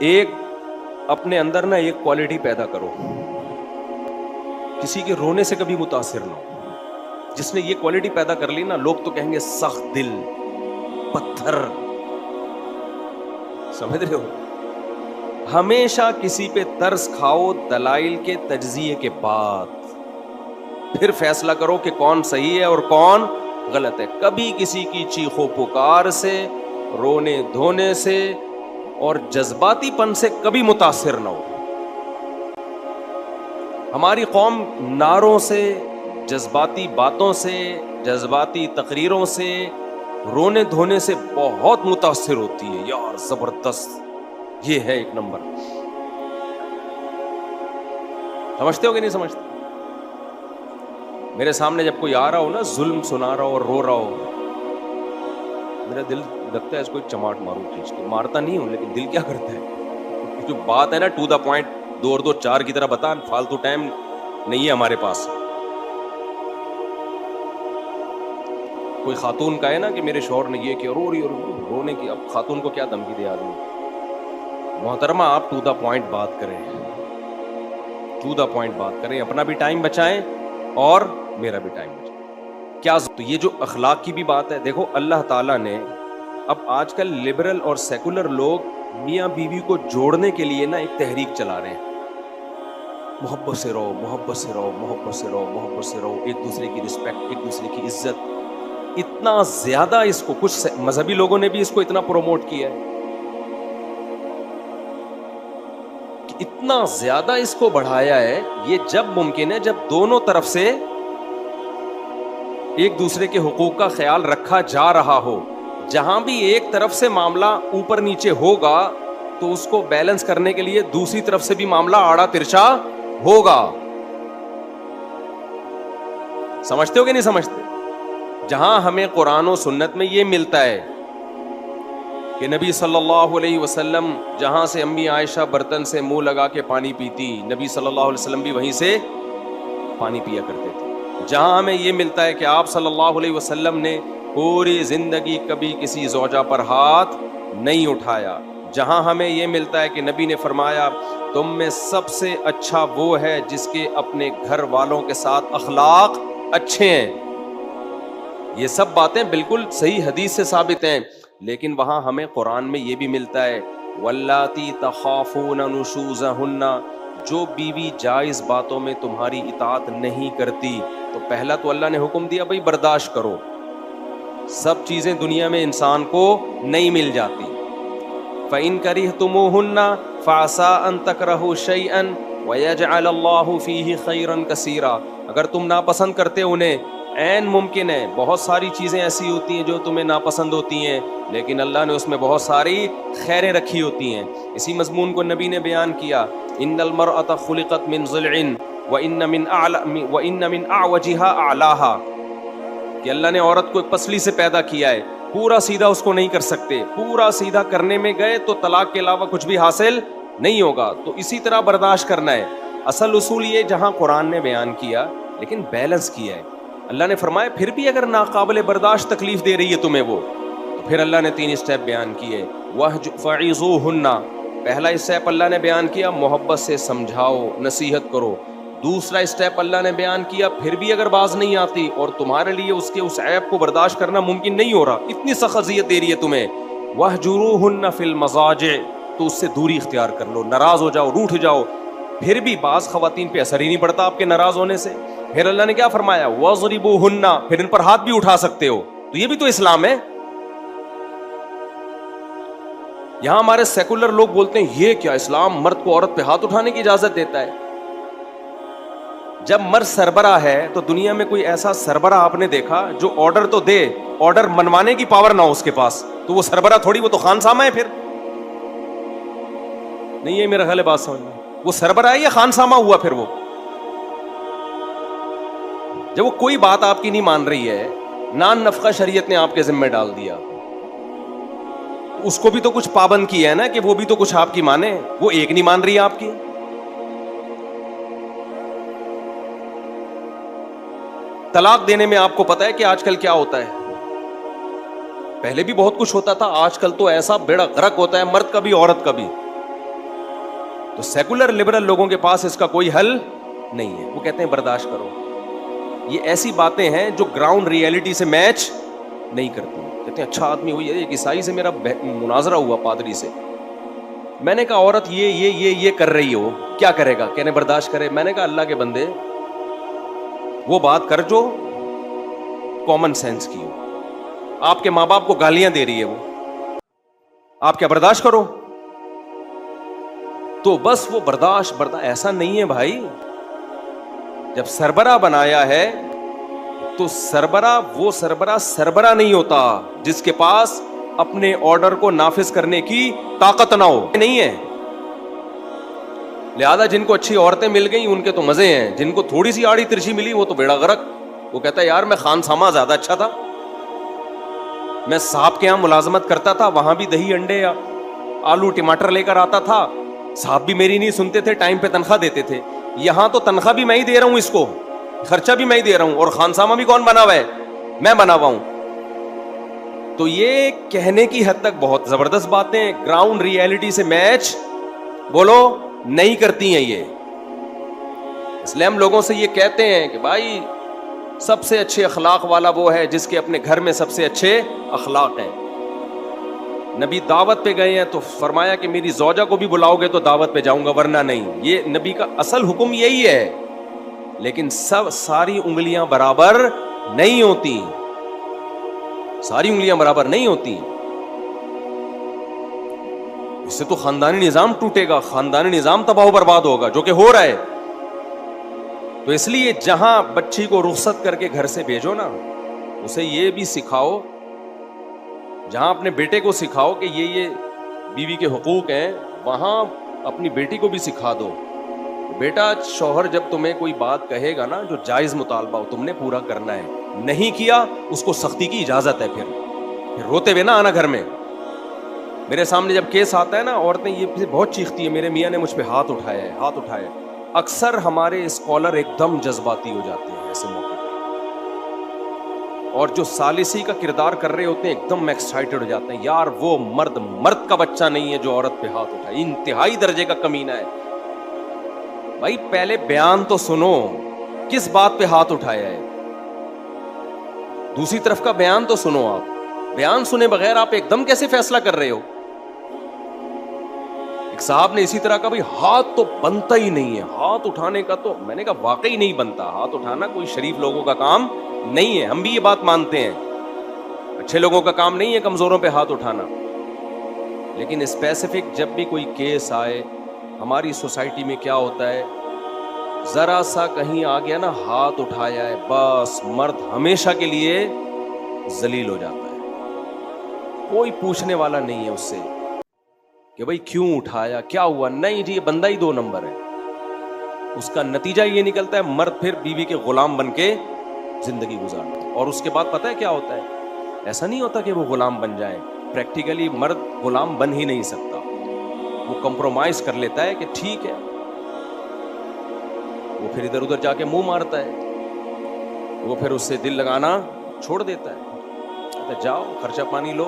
ایک اپنے اندر نا ایک کوالٹی پیدا کرو، کسی کے رونے سے کبھی متاثر نہ ہو۔ جس نے یہ کوالٹی پیدا کر لی نا، لوگ تو کہیں گے سخت دل، پتھر، سمجھ رہے ہو؟ ہمیشہ کسی پہ ترس کھاؤ دلائل کے تجزیے کے بعد، پھر فیصلہ کرو کہ کون صحیح ہے اور کون غلط ہے۔ کبھی کسی کی چیخو پکار سے، رونے دھونے سے اور جذباتی پن سے کبھی متاثر نہ ہو۔ ہماری قوم نعروں سے، جذباتی باتوں سے، جذباتی تقریروں سے، رونے دھونے سے بہت متاثر ہوتی ہے۔ یار زبردست، یہ ہے ایک نمبر۔ سمجھتے ہو کہ نہیں سمجھتے؟ میرے سامنے جب کوئی آ رہا ہو نا، ظلم سنا رہا ہو اور رو رہا ہو، میرا دل لگتا ہے اس کو ایک چماٹ ماروں کھینچ کے۔ مارتا نہیں ہوں لیکن دل کیا کرتا ہے، جو بات ہے نا ٹو دا پوائنٹ، 2 اور 2 4 کی طرح بتا، فالتو ٹائم نہیں ہے ہمارے پاس۔ کوئی خاتون کا ہے نا کہ میرے شوہر نے یہ کیا، رو رہی اور رونے کی، اب خاتون کو کیا دھمکی دے آدمی؟ محترمہ آپ ٹو دا پوائنٹ بات کریں، ٹو دا پوائنٹ بات کریں، اپنا بھی ٹائم بچائیں اور میرا بھی ٹائم بچائیں۔ کیا تو یہ جو اخلاق کی بھی بات ہے، دیکھو اللہ تعالیٰ نے اب آج کل لبرل اور سیکولر لوگ میاں بیوی کو جوڑنے کے لیے نا ایک تحریک چلا رہے ہیں، محبت سے رہو، محبت سے رہو، محبت سے رہو، محبت سے رہو، ایک دوسرے کی رسپیکٹ، ایک دوسرے کی عزت۔ اتنا زیادہ اس کو کچھ مذہبی لوگوں نے بھی اس کو اتنا پروموٹ کیا ہے، اتنا زیادہ اس کو بڑھایا ہے۔ یہ جب ممکن ہے جب دونوں طرف سے ایک دوسرے کے حقوق کا خیال رکھا جا رہا ہو۔ جہاں بھی ایک طرف سے معاملہ اوپر نیچے ہوگا تو اس کو بیلنس کرنے کے لیے دوسری طرف سے بھی معاملہ آڑا ترچھا ہوگا۔ سمجھتے ہو کہ نہیں سمجھتے؟ جہاں ہمیں قرآن و سنت میں یہ ملتا ہے کہ نبی صلی اللہ علیہ وسلم جہاں سے امی عائشہ برتن سے منہ لگا کے پانی پیتی، نبی صلی اللہ علیہ وسلم بھی وہیں سے پانی پیا کرتے تھے۔ جہاں ہمیں یہ ملتا ہے کہ آپ صلی اللہ علیہ وسلم نے پوری زندگی کبھی کسی زوجہ پر ہاتھ نہیں اٹھایا۔ جہاں ہمیں یہ ملتا ہے کہ نبی نے فرمایا تم میں سب سے اچھا وہ ہے جس کے اپنے گھر والوں کے ساتھ اخلاق اچھے ہیں۔ یہ سب باتیں بالکل صحیح حدیث سے ثابت ہیں، لیکن وہاں ہمیں قرآن میں یہ بھی ملتا ہے واللاتی تخافون نشوزہن، جو بیوی جائز باتوں میں تمہاری اطاعت نہیں کرتی، تو پہلا تو اللہ نے حکم دیا بھائی برداشت کرو، سب چیزیں دنیا میں انسان کو نہیں مل جاتی۔ فَإِن كَرِهْتُمُوهُنَّ فَعَسَىٰ أَن تَكْرَهُوا شَيْئًا وَيَجْعَلَ اللَّهُ فِيهِ خَيْرًا كَثِيرًا، اگر تم ناپسند کرتے انہیں، عین ممکن ہے بہت ساری چیزیں ایسی ہوتی ہیں جو تمہیں ناپسند ہوتی ہیں، لیکن اللہ نے اس میں بہت ساری خیریں رکھی ہوتی ہیں۔ اسی مضمون کو نبی نے بیان کیا ان المرأة خلقت من ضلع وان من اعوجها اعلاها، کہ اللہ نے عورت کو ایک پسلی سے پیدا کیا ہے، پورا سیدھا اس کو نہیں کر سکتے، پورا سیدھا کرنے میں گئے تو طلاق کے علاوہ کچھ بھی حاصل نہیں ہوگا، تو اسی طرح برداشت کرنا ہے۔ اصل اصول یہ جہاں قرآن نے بیان کیا لیکن بیلنس کیا ہے۔ اللہ نے فرمایا پھر بھی اگر ناقابل برداشت تکلیف دے رہی ہے تمہیں وہ، تو پھر اللہ نے 3 اسٹیپ بیان کیے۔ فَعِظُوهُنَّ، پہلا اسٹیپ اللہ نے بیان کیا محبت سے سمجھاؤ، نصیحت کرو۔ دوسرا اسٹیپ اللہ نے بیان کیا پھر بھی اگر باز نہیں آتی اور تمہارے لیے اس کے اس عیب کو برداشت کرنا ممکن نہیں ہو رہا، اتنی سخت اذیت دے رہی ہے تمہیں، وَاهْجُرُوهُنَّ فِي الْمَضَاجِعِ، تو اس سے دوری اختیار کر لو، ناراض ہو جاؤ، روٹھ جاؤ، پھر بھی بعض خواتین پہ اثر ہی نہیں پڑتا آپ کے ناراض ہونے سے، پھر اللہ نے کیا فرمایا وَاضْرِبُوهُنَّ، پھر ان پر ہاتھ بھی اٹھا سکتے ہو، تو یہ بھی تو اسلام ہے۔ یہاں ہمارے سیکولر لوگ بولتے ہیں یہ کیا اسلام مرد کو عورت پہ ہاتھ اٹھانے کی اجازت دیتا ہے؟ جب مرد سربراہ ہے تو دنیا میں کوئی ایسا سربراہ آپ نے دیکھا جو آرڈر تو دے، آرڈر منوانے کی پاور نہ ہو اس کے پاس، تو وہ سربراہ تھوڑی، وہ تو خان سامہ ہے پھر۔ نہیں ہے میرا خیال ہے بات سمجھ میں، وہ سربراہ ہے یا خان سامہ ہوا پھر وہ؟ جب وہ کوئی بات آپ کی نہیں مان رہی ہے، نان نفقہ شریعت نے آپ کے ذمہ ڈال دیا، اس کو بھی تو کچھ پابند کیا ہے نا کہ وہ بھی تو کچھ آپ کی مانے، وہ ایک نہیں مان رہی ہے آپ کی۔ طلاق دینے میں آپ کو پتا ہے کہ آج کل کیا ہوتا ہے؟ پہلے بھی بہت کچھ ہوتا تھا، آج کل تو ایسا بیڑا غرق ہوتا ہے، مرد کا بھی عورت کا بھی۔ تو سیکولر لبرل لوگوں کے پاس اس کا کوئی حل نہیں ہے. وہ کہتے ہیں برداشت کرو. یہ ایسی باتیں ہیں جو گراؤنڈ ریئلٹی سے میچ نہیں کرتی. کہتے ہیں اچھا آدمی ہوئی ہے. ایک عیسائی سے میرا مناظرہ ہوا, پادری سے. میں نے کہا عورت یہ کر رہی ہو, کیا کرے گا؟ کہنے برداشت کرے. میں نے کہا اللہ کے بندے, وہ بات کر جو کامن سینس کی ہو. آپ کے ماں باپ کو گالیاں دے رہی ہے وہ, آپ کیا برداشت کرو؟ تو بس وہ برداشت ایسا نہیں ہے بھائی. جب سربراہ بنایا ہے تو سربراہ نہیں ہوتا جس کے پاس اپنے آرڈر کو نافذ کرنے کی طاقت نہ ہو. نہیں ہے. لہذا جن کو اچھی عورتیں مل گئیں ان کے تو مزے ہیں, جن کو تھوڑی سی آڑی ترچھی ملی وہ تو بیڑا غرق. وہ کہتا ہے یار میں خان ساما زیادہ اچھا تھا, میں صاحب کے یہاں ملازمت کرتا تھا, وہاں بھی دہی انڈے آلو ٹماٹر لے کر آتا تھا, صاحب بھی میری نہیں سنتے تھے, ٹائم پہ تنخواہ دیتے تھے. یہاں تو تنخواہ بھی میں ہی دے رہا ہوں, اس کو خرچہ بھی میں ہی دے رہا ہوں, اور خانسامہ بھی کون بنا ہوا ہے؟ میں بنا ہوا ہوں. تو یہ کہنے کی حد تک بہت زبردست باتیں گراؤنڈ ریئلٹی سے میچ بولو نہیں کرتی ہیں یہ. اس لیے ہم لوگوں سے یہ کہتے ہیں کہ بھائی سب سے اچھے اخلاق والا وہ ہے جس کے اپنے گھر میں سب سے اچھے اخلاق ہیں. نبی دعوت پہ گئے ہیں تو فرمایا کہ میری زوجہ کو بھی بلاؤ گے تو دعوت پہ جاؤں گا, ورنہ نہیں. یہ نبی کا اصل حکم یہی ہے. لیکن ساری انگلیاں برابر نہیں ہوتی, ساری انگلیاں برابر نہیں ہوتی. اس سے تو خاندانی نظام ٹوٹے گا, خاندانی نظام تباہ و برباد ہوگا, جو کہ ہو رہا ہے. تو اس لیے جہاں بچی کو رخصت کر کے گھر سے بھیجو نا, اسے یہ بھی سکھاؤ, جہاں اپنے بیٹے کو سکھاؤ کہ یہ بیوی کے حقوق ہیں, وہاں اپنی بیٹی کو بھی سکھا دو. بیٹا شوہر جب تمہیں کوئی بات کہے گا نا جو جائز مطالبہ ہو, تم نے پورا کرنا ہے. نہیں کیا اس کو سختی کی اجازت ہے. پھر روتے ہوئے نا آنا گھر میں. میرے سامنے جب کیس آتا ہے نا, عورتیں یہ بہت چیختی ہیں میرے میاں نے مجھ پہ ہاتھ اٹھایا ہے, ہاتھ اٹھایا. اکثر ہمارے اسکالر ایک دم جذباتی ہو جاتے ہیں ایسے موقع پہ, اور جو ثالثی کا کردار کر رہے ہوتے ہیں ایک دم ایکسائٹڈ ہو جاتے ہیں. یار وہ مرد کا بچہ نہیں ہے جو عورت پہ ہاتھ اٹھائے, انتہائی درجے کا کمینہ ہے. بھائی پہلے بیان تو سنو, کس بات پہ ہاتھ اٹھایا ہے, دوسری طرف کا بیان تو سنو. آپ بیان سنے بغیر آپ ایک دم کیسے فیصلہ کر رہے ہو؟ ایک صاحب نے اسی طرح کا, بھائی ہاتھ تو بنتا ہی نہیں ہے, ہاتھ اٹھانے کا تو, میں نے کہا واقعی نہیں بنتا. ہاتھ اٹھانا کوئی شریف لوگوں کا کام نہیں ہے, ہم بھی یہ بات مانتے ہیں. اچھے لوگوں کا کام نہیں ہے کمزوروں پہ ہاتھ اٹھانا. لیکن اسپیسیفک جب بھی کوئی کیس آئے, ہماری سوسائٹی میں کیا ہوتا ہے, ذرا سا کہیں آ گیا نا ہاتھ اٹھایا ہے, بس مرد ہمیشہ کے لیے ذلیل ہو جاتا ہے. کوئی پوچھنے والا نہیں ہے اس سے کہ بھائی کیوں اٹھایا, کیا ہوا. نہیں جی یہ بندہ ہی 2 نمبر ہے. اس کا نتیجہ یہ نکلتا ہے مرد پھر بیوی کے غلام بن کے زندگی گزارتا ہے. اور اس کے بعد پتہ ہے کیا ہوتا ہے, ایسا نہیں ہوتا کہ وہ غلام بن جائے. پریکٹیکلی مرد غلام بن ہی نہیں سکتا, وہ کمپرومائز کر لیتا ہے کہ ٹھیک ہے. وہ پھر ادھر ادھر جا کے منہ مارتا ہے, وہ پھر اس سے دل لگانا چھوڑ دیتا ہے. جاؤ خرچہ پانی لو.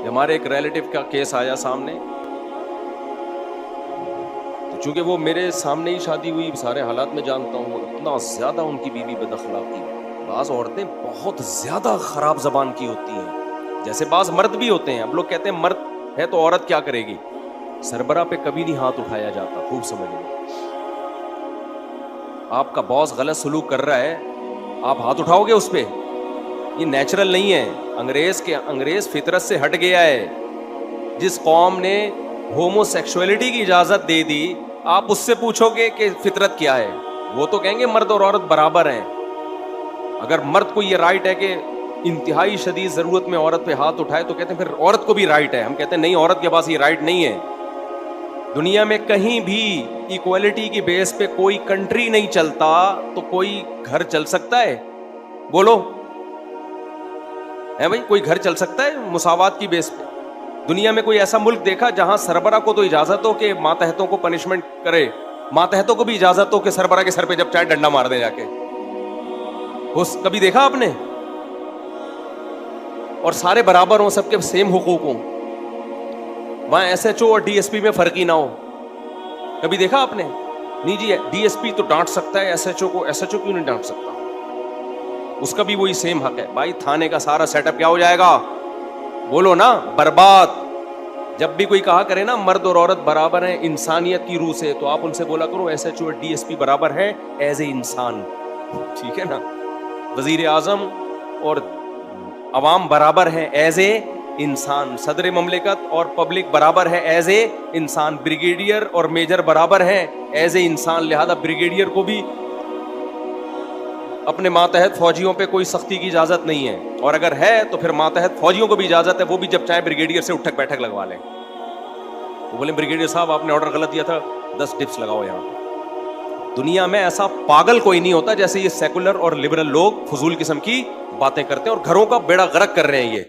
ہمارے ایک ریلیٹیو کا کیس آیا سامنے, تو چونکہ وہ میرے سامنے ہی شادی ہوئی, سارے حالات میں جانتا ہوں, اتنا زیادہ ان کی بیوی بد اخلاقی. بعض عورتیں بہت زیادہ خراب زبان کی ہوتی ہیں, جیسے بعض مرد بھی ہوتے ہیں. اب لوگ کہتے ہیں مرد ہے تو عورت کیا کرے گی. سربراہ پہ کبھی نہیں ہاتھ اٹھایا جاتا, خوب سمجھ لو. آپ کا باس غلط سلوک کر رہا ہے, آپ ہاتھ اٹھاؤ گے اس پہ؟ یہ نیچرل نہیں ہے. انگریز فطرت سے ہٹ گیا ہے. جس قوم نے ہومو سیکشولیٹی کی اجازت دے دی, آپ اس سے پوچھو گے کہ فطرت کیا ہے, وہ تو کہیں گے مرد اور عورت برابر ہیں. اگر مرد کو یہ رائٹ ہے کہ انتہائی شدید ضرورت میں عورت پہ ہاتھ اٹھائے تو کہتے ہیں پھر عورت کو بھی رائٹ ہے. ہم کہتے ہیں نہیں, عورت کے پاس یہ رائٹ نہیں ہے. دنیا میں کہیں بھی ایکوالٹی کی بیس پہ کوئی کنٹری نہیں چلتا, تو کوئی گھر چل سکتا ہے؟ بولو ہے بھائی, کوئی گھر چل سکتا ہے مساوات کی بیس پہ؟ دنیا میں کوئی ایسا ملک دیکھا جہاں سربراہ کو تو اجازت ہو کہ ماتحتوں کو پنشمنٹ کرے, ماتحتوں کو بھی اجازت ہو کہ سربراہ کے سر پہ جب چاہے ڈنڈا مار دے جا کے؟ کبھی دیکھا آپ نے؟ اور سارے برابر ہوں, سب کے سیم حقوق ہوں, وہاں ایس ایچ او اور ڈی ایس پی میں فرق ہی نہ ہو. کبھی دیکھا آپ نے؟ نہیں جی, ڈی ایس پی تو ڈانٹ سکتا ہے ایس ایچ او کو, ایس ایچ او کیوں نہیں ڈانٹ سکتا؟ اس کا بھی وہی سیم حق ہے. بھائی تھانے کا سارا سیٹ اپ کیا ہو جائے گا؟ بولو نا, برباد. جب بھی کوئی کہا کرے نا مرد اور عورت برابر ہیں انسانیت کی روح سے, تو آپ ان سے بولا کرو ایس ایچ او اور ڈی ایس پی برابر ہے ایز اے انسان, ٹھیک ہے نا. وزیر اعظم اور عوام برابر ہے ایز اے انسان, صدر مملکت اور پبلک برابر ہے ایز اے انسان, بریگیڈیئر اور میجر برابر ہیں ایز اے انسان. لہذا بریگیڈیئر کو بھی اپنے ماتحت فوجیوں پہ کوئی سختی کی اجازت نہیں ہے, اور اگر ہے تو پھر ماتحت فوجیوں کو بھی اجازت ہے, وہ بھی جب چاہے بریگیڈیئر سے اٹھک بیٹھک لگوا لیں. وہ بولے بریگیڈیئر صاحب آپ نے آرڈر غلط دیا تھا, 10 ڈپس لگاؤ یہاں پہ. دنیا میں ایسا پاگل کوئی نہیں ہوتا جیسے یہ سیکولر اور لبرل لوگ فضول قسم کی باتیں کرتے ہیں اور گھروں کا بیڑا غرق کر رہے ہیں. یہ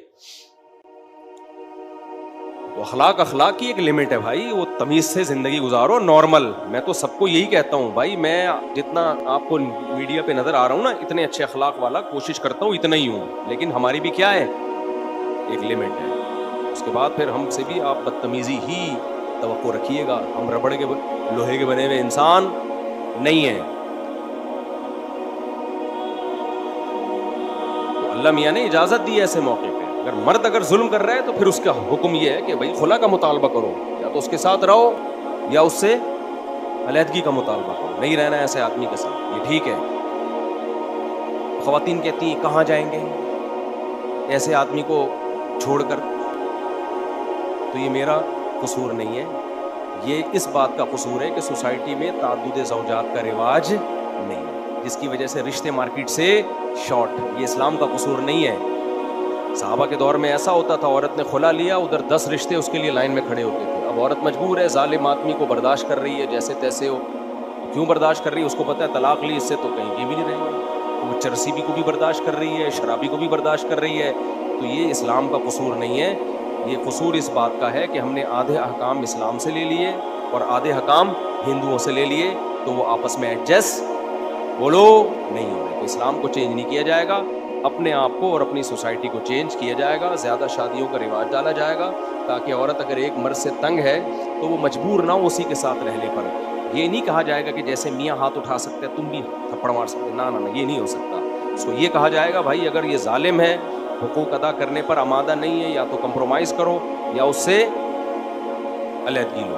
تو اخلاق کی ایک لمٹ ہے بھائی, وہ تمیز سے زندگی گزارو نارمل. میں تو سب کو یہی کہتا ہوں بھائی, میں جتنا آپ کو میڈیا پہ نظر آ رہا ہوں نا اتنے اچھے اخلاق والا کوشش کرتا ہوں اتنا ہی ہوں, لیکن ہماری بھی کیا ہے ایک لمٹ ہے. اس کے بعد پھر ہم سے بھی آپ بدتمیزی ہی توقع رکھیے گا. ہم ربڑ کے لوہے کے بنے ہوئے انسان نہیں ہیں. تو اللہ میاں نے اجازت دی ایسے موقع پہ, اگر مرد اگر ظلم کر رہا ہے تو پھر اس کا حکم یہ ہے کہ بھائی خلا کا مطالبہ کرو, یا تو اس کے ساتھ رہو یا اس سے علیحدگی کا مطالبہ کرو, نہیں رہنا ایسے آدمی کے ساتھ, یہ ٹھیک ہے. خواتین کہتی ہیں کہاں جائیں گے ایسے آدمی کو چھوڑ کر, تو یہ میرا قصور نہیں ہے, یہ اس بات کا قصور ہے کہ سوسائٹی میں تعدد زوجات کا رواج نہیں ہے, جس کی وجہ سے رشتے مارکیٹ سے شارٹ. یہ اسلام کا قصور نہیں ہے. صحابہ کے دور میں ایسا ہوتا تھا, عورت نے خلا لیا, ادھر 10 رشتے اس کے لیے لائن میں کھڑے ہوتے تھے. اب عورت مجبور ہے, ظالم آدمی کو برداشت کر رہی ہے جیسے تیسے ہو. کیوں برداشت کر رہی ہے؟ اس کو پتہ ہے طلاق لی اس سے تو کہیں کی بھی نہیں رہیں گے. وہ چرسی بھی کو بھی برداشت کر رہی ہے, شرابی کو بھی برداشت کر رہی ہے. تو یہ اسلام کا قصور نہیں ہے, یہ قصور اس بات کا ہے کہ ہم نے آدھے احکام اسلام سے لے لیے اور آدھے حکام ہندوؤں سے لے لیے, تو وہ آپس میں ایڈجسٹ بولو نہیں ہو رہے. تو اسلام کو چینج نہیں کیا جائے گا, اپنے آپ کو اور اپنی سوسائٹی کو چینج کیا جائے گا. زیادہ شادیوں کا رواج ڈالا جائے گا تاکہ عورت اگر ایک مرد سے تنگ ہے تو وہ مجبور نہ ہو اسی کے ساتھ رہنے پر. یہ نہیں کہا جائے گا کہ جیسے میاں ہاتھ اٹھا سکتے تم بھی تھپڑ مار سکتے, نہ یہ نہیں ہو سکتا. اس کو یہ کہا جائے گا بھائی اگر یہ ظالم ہے, حقوق ادا کرنے پر آمادہ نہیں ہے, یا تو کمپرومائز کرو یا اس سے علیحدگی لو.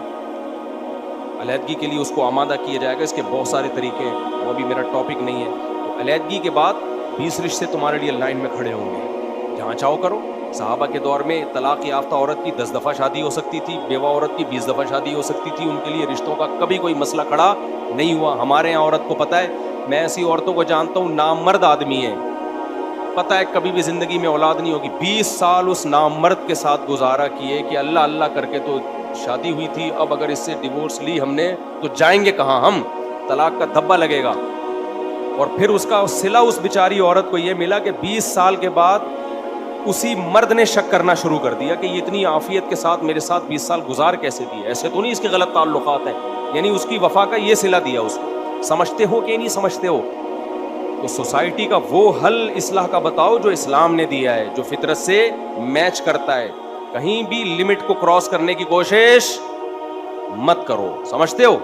علیحدگی کے لیے اس کو آمادہ کیا جائے گا. اس کے بہت سارے طریقے ہیں, وہ بھی میرا ٹاپک نہیں ہے. تو علیحدگی کے بعد 20 رشتے تمہارے لیے لائن میں کھڑے ہوں گے, جہاں چاہو کرو. صحابہ کے دور میں طلاق یافتہ عورت کی 10 دفعہ شادی ہو سکتی تھی, بیوہ عورت کی 20 دفعہ شادی ہو سکتی تھی. ان کے لیے رشتوں کا کبھی کوئی مسئلہ کھڑا نہیں ہوا. ہمارے یہاں عورت کو پتہ ہے, میں ایسی عورتوں کو جانتا ہوں نامرد آدمی ہیں, پتہ ہے کبھی بھی زندگی میں اولاد نہیں ہوگی. 20 سال اس نامرد کے ساتھ گزارا کیے کہ اللہ اللہ کر کے تو شادی ہوئی تھی, اب اگر اس سے ڈیورس لی ہم نے تو جائیں گے کہاں ہم, طلاق کا دھبا لگے گا. اور پھر اس کا صلہ اس بیچاری عورت کو یہ ملا کہ 20 سال کے بعد اسی مرد نے شک کرنا شروع کر دیا کہ یہ اتنی عافیت کے ساتھ میرے ساتھ 20 سال گزار کیسے دیے, ایسے تو نہیں اس کے غلط تعلقات ہیں. یعنی اس کی وفا کا یہ صلہ دیا اس کو. سمجھتے ہو کہ نہیں سمجھتے ہو؟ تو سوسائٹی کا وہ حل اصلاح کا بتاؤ جو اسلام نے دیا ہے, جو فطرت سے میچ کرتا ہے. کہیں بھی لمٹ کو کراس کرنے کی کوشش مت کرو. سمجھتے ہو؟